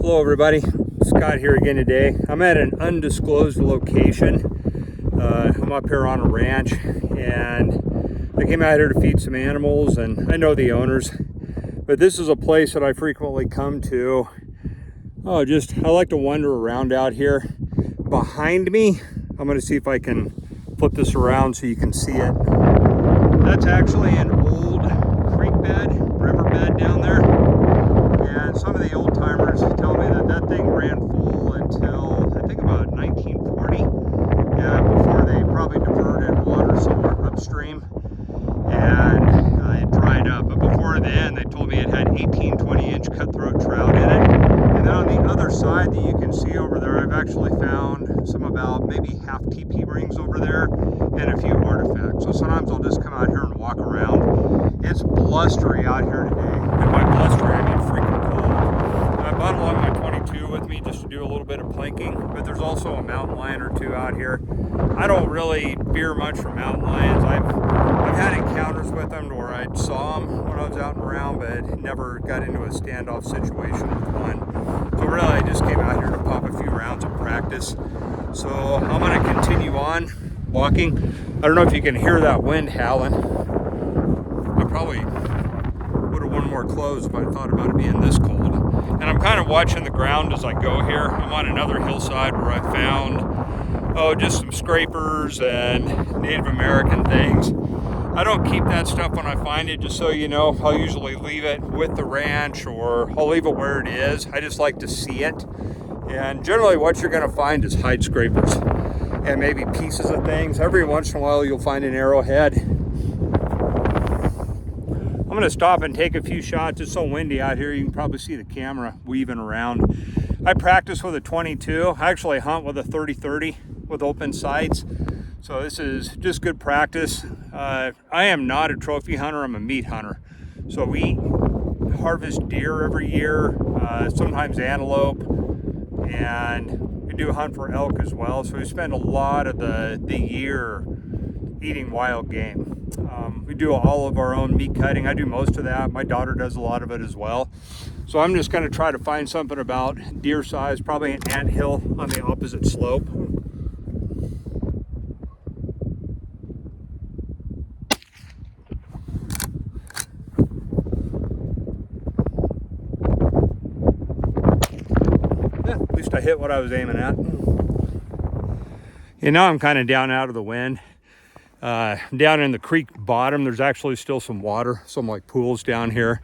Hello everybody, Scott here again today. I'm at an undisclosed location. I'm up here on a ranch and I came out here to feed some animals, and I know the owners, but this is a place that I frequently come to. I like to wander around out here. Behind me, I'm going to see if I can flip this around so you can see it. That's actually an old creek bed, riverbed down there. And some of the old timers tell me that that thing ran full until I think about 1940, before they probably diverted water somewhere upstream and it dried up. But before then, they told me it had 18, 20-inch cutthroat trout in it. And then on the other side that you can see over there, I've actually found some about maybe half TP rings over there and a few artifacts. So sometimes I'll just come out here and walk around. It's blustery out here today. And by blustery, I mean freaking cold. I brought along my 22 with me just to do a little bit of planking, but there's also a mountain lion or two out here. I don't really fear much from mountain lions. I've had encounters with them to where I saw them when I was out and around, but never got into a standoff situation with one. So really, I just came out here to pop a few rounds of practice. So I'm going to continue on walking. I don't know if you can hear that wind howling. I probably would have worn more clothes if I thought about it being this cold. And I'm kind of watching the ground as I go here. I'm on another hillside where I found just some scrapers and Native American things. I don't keep that stuff when I find it, just so you know. I'll usually leave it with the ranch, or I'll leave it where it is. I just like to see it. And generally what you're going to find is hide scrapers and maybe pieces of things. Every once in a while you'll find an arrowhead. I'm going to stop and take a few shots. It's so windy out here, you can probably see the camera weaving around. I practice with a 22. I actually hunt with a 30-30 with open sights. So this is just good practice. I am not a trophy hunter, I'm a meat hunter. So we harvest deer every year, sometimes antelope, and we do hunt for elk as well. So we spend a lot of the year eating wild game. We do all of our own meat cutting. I do most of that. My daughter does a lot of it as well. So I'm just going to try to find something about deer size, probably an anthill on the opposite slope. At least I hit what I was aiming at. You know, I'm kind of down out of the wind. Down in the creek bottom, there's actually still some water, some like pools down here.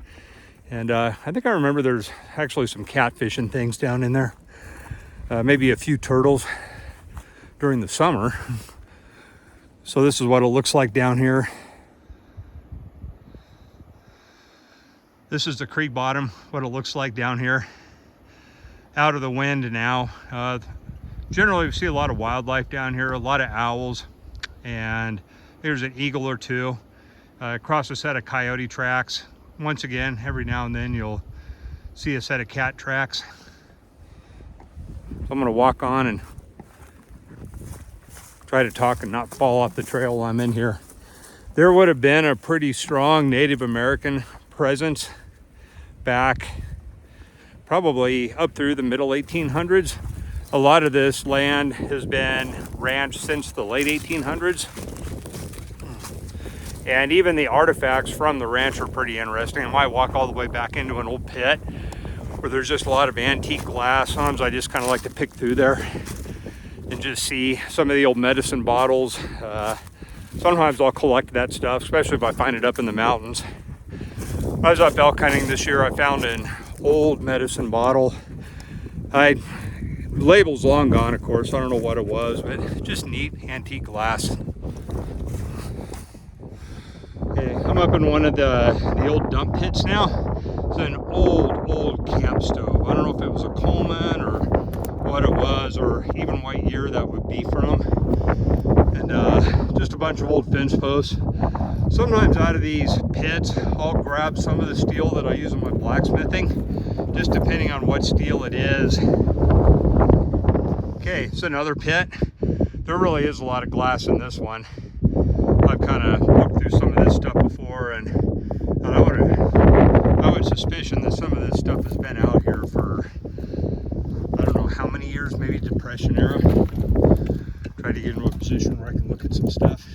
And I think I remember there's actually some catfish and things down in there. Maybe a few turtles during the summer. So this is what it looks like down here. This is the creek bottom, what it looks like down here. Out of the wind now. Generally we see a lot of wildlife down here, a lot of owls, and there's an eagle or two. Across a set of coyote tracks. Once again, every now and then you'll see a set of cat tracks. So I'm gonna walk on and try to talk and not fall off the trail while I'm in here. There would have been a pretty strong Native American presence back probably up through the middle 1800s. A lot of this land has been ranched since the late 1800s. And even the artifacts from the ranch are pretty interesting. I might walk all the way back into an old pit where there's just a lot of antique glass. Sometimes I just kind of like to pick through there and just see some of the old medicine bottles. Sometimes I'll collect that stuff, especially if I find it up in the mountains. I was up elk hunting this year. I found an old medicine bottle. Label's long gone, of course. I don't know what it was, but just neat antique glass. Okay, I'm up in one of the old dump pits now. It's an old camp stove. I don't know if it was a Coleman or what it was, or even what year that would be from. And just a bunch of old fence posts. Sometimes out of these pits, I'll grab some of the steel that I use in my blacksmithing, just depending on what steel it is. Okay, it's another pit. There really is a lot of glass in this one. I've kind of looked through some of this stuff before, and I would suspicion that some of this stuff has been out here for depression era. Try to get into a position where I can look at some stuff.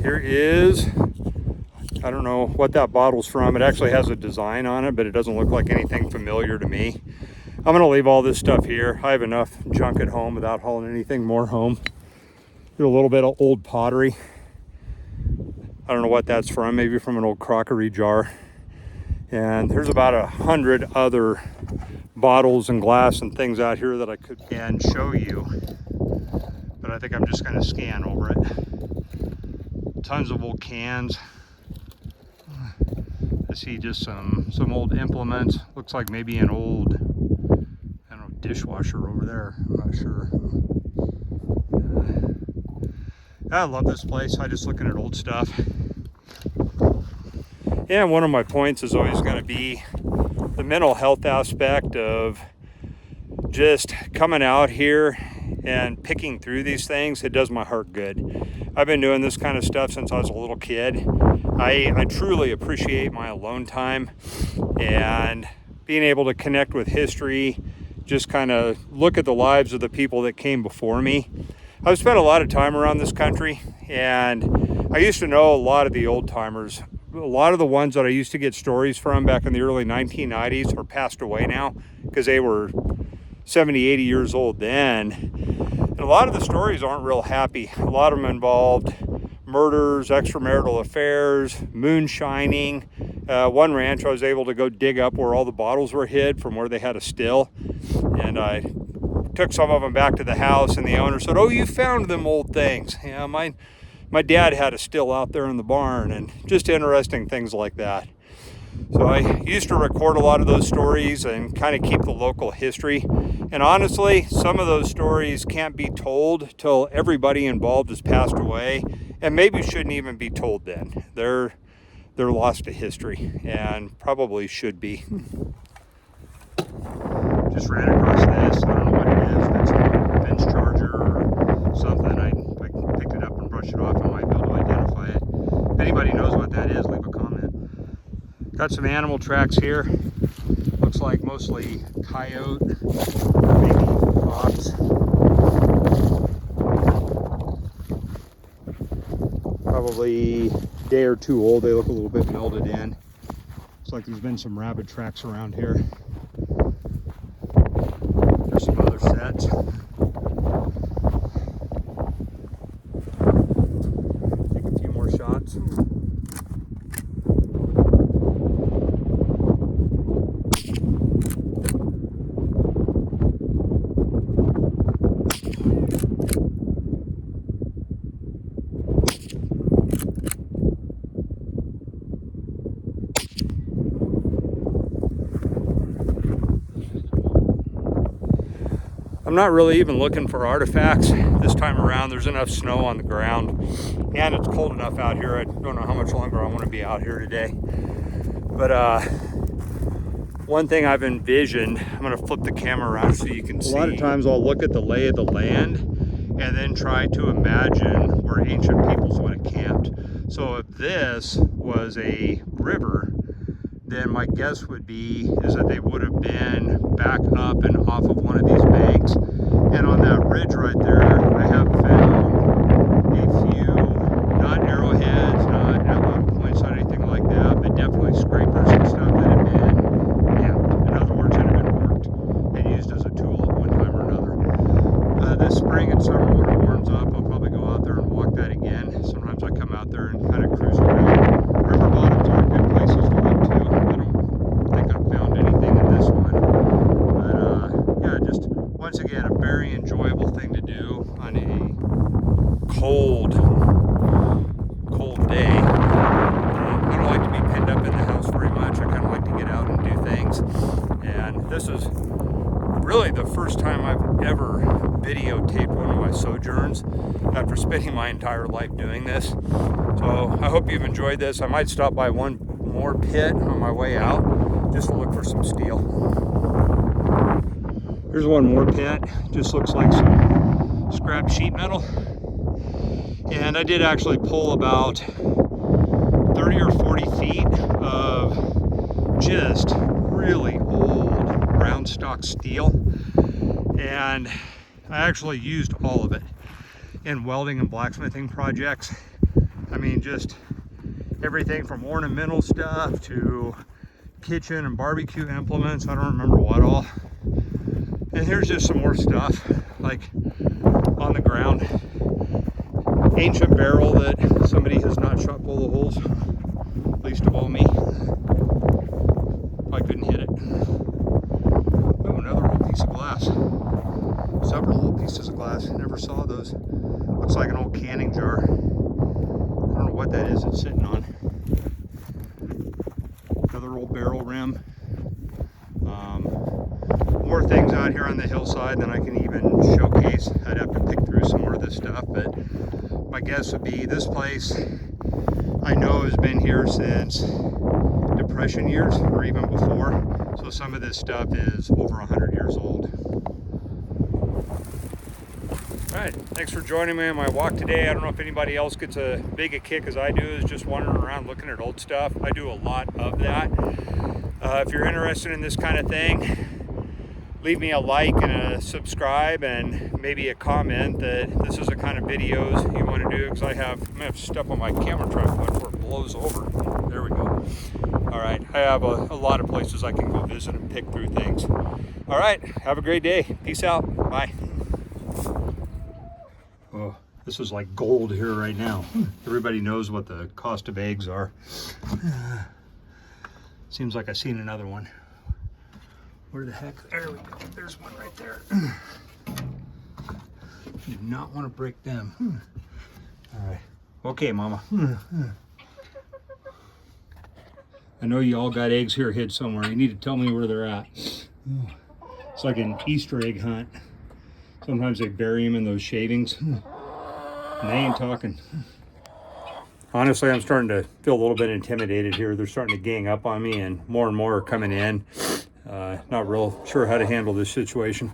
Here is, I don't know what that bottle's from. It actually has a design on it, but it doesn't look like anything familiar to me. I'm gonna leave all this stuff here. I have enough junk at home without hauling anything more home. Do a little bit of old pottery. I don't know what that's from, maybe from an old crockery jar. And there's about 100 other bottles and glass and things out here that I could and show you. But I think I'm just gonna scan over it. Tons of old cans. I see just some old implements. Looks like maybe an old, I don't know, dishwasher over there. I'm not sure. I love this place. I just looking at old stuff. And one of my points is always going to be the mental health aspect of just coming out here and picking through these things. It does my heart good. I've been doing this kind of stuff since I was a little kid. I truly appreciate my alone time and being able to connect with history, just kind of look at the lives of the people that came before me. I've spent a lot of time around this country, and I used to know a lot of the old timers. A lot of the ones that I used to get stories from back in the early 1990s are passed away now because they were 70, 80 years old then. And a lot of the stories aren't real happy. A lot of them involved murders, extramarital affairs, moonshining. One ranch I was able to go dig up where all the bottles were hid from where they had a still. And I took some of them back to the house, and the owner said, "Oh, you found them old things." Yeah, my dad had a still out there in the barn, and just interesting things like that. So I used to record a lot of those stories and kind of keep the local history. And honestly, some of those stories can't be told till everybody involved has passed away, and maybe shouldn't even be told then. They're lost to history and probably should be. Just ran across this. I don't know what it is. If it's a bench charger or something. I picked it up and brushed it off. I might be able to identify it. If anybody knows what that is, leave a comment. Got some animal tracks here. Looks like mostly coyote, maybe fox. Probably a day or two old. They look a little bit melded in. Looks like there's been some rabbit tracks around here. There's some other sets. Take a few more shots. I'm not really even looking for artifacts this time around. There's enough snow on the ground, and it's cold enough out here. I don't know how much longer I want to be out here today. But one thing I've envisioned, I'm going to flip the camera around so you can see. A lot of times I'll look at the lay of the land and then try to imagine where ancient peoples would have camped. So if this was a river, then my guess would be is that they would have been back up and off of one of these banks. And on that ridge right there, I have found a few, not arrowheads, not outlaw points, not anything like that, but definitely scrapers and stuff that had been camped. In other words, that had been worked and used as a tool at one time or another. This spring and summer when it warms up, I'll probably go out there and walk that again. Sometimes I come out there and kind of cruise around. River bottoms are good places to look too. I don't think I've found anything in this one. But yeah, just once again, a very enjoyable thing to do on a cold day. I don't like to be pinned up in the house very much. I kind of like to get out and do things. And this is really the first time I've ever videotaped one of my sojourns after spending my entire life doing this. So I hope you've enjoyed this. I might stop by one more pit on my way out just to look for some steel. Here's one more pit. Just looks like some scrap sheet metal. And I did actually pull about 30 or 40 feet of just really old round stock steel, and I actually used all of it in welding and blacksmithing projects. I mean, just everything from ornamental stuff to kitchen and barbecue implements. I don't remember what all. And here's just some more stuff, like on the ground. Ancient barrel that somebody has not shot full of holes, least of all me. I couldn't hit it. Oh, another old piece of glass. Several old pieces of glass. Never saw those. Looks like an old canning jar. I don't know what that is it's sitting on. Another old barrel rim. More things out here on the hillside than I can even showcase. I'd have to pick through some more of this stuff, but my guess would be this place I know has been here since Depression years or even before. So some of this stuff is over 100 years old. All right, thanks for joining me on my walk today. I don't know if anybody else gets as big a kick as I do is just wandering around looking at old stuff. I do a lot of that. If you're interested in this kind of thing, leave me a like and a subscribe and maybe a comment that this is the kind of videos you want to do, because I'm gonna have to step on my camera tripod before it blows over. There we go. All right, I have a lot of places I can go visit and pick through things. All right, have a great day. Peace out. Bye. Oh, this is like gold here right now. Everybody knows what the cost of eggs are. Seems like I've seen another one. Where the heck? There we go. There's one right there. Do not want to break them. All right. Okay, Mama. I know you all got eggs here hid somewhere. You need to tell me where they're at. It's like an Easter egg hunt. Sometimes they bury them in those shavings. And they ain't talking. Honestly, I'm starting to feel a little bit intimidated here. They're starting to gang up on me, and more are coming in. Not real sure how to handle this situation.